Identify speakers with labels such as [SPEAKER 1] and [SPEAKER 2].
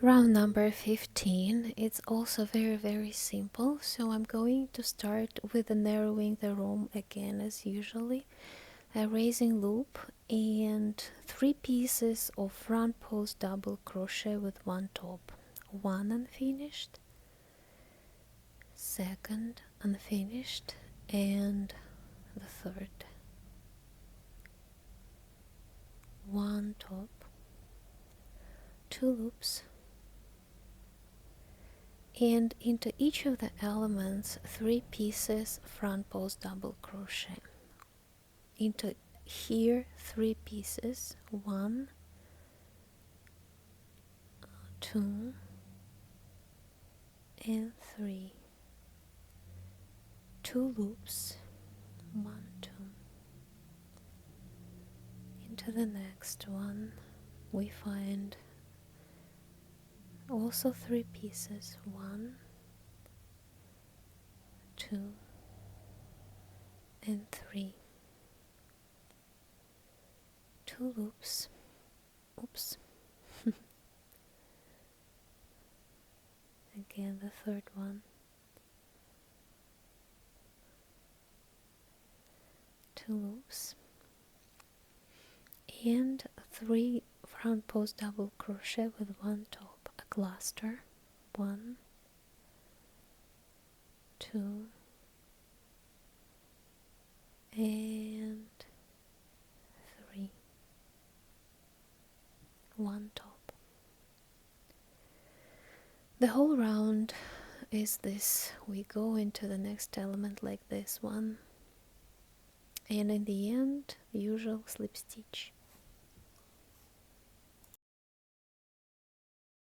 [SPEAKER 1] Round number 15. It's also very simple, so I'm going to start with narrowing the room again as usually. A raising loop and 3 pieces of front post double crochet with one top. One unfinished, second unfinished, and the third. One top, 2 loops, and into each of the elements 3 pieces front post double crochet. Into here 3 pieces, 1, 2, and 3. 2 loops, 1, 2. Into the next one we find also 3 pieces, 1, 2, and 3. 2 loops, oops, again the third one, 2 loops, and 3 front post double crochet with one top, a cluster, 1, 2, and 3, 1 top. The whole round is this. We go into the next element like this one, and in the end usual slip stitch.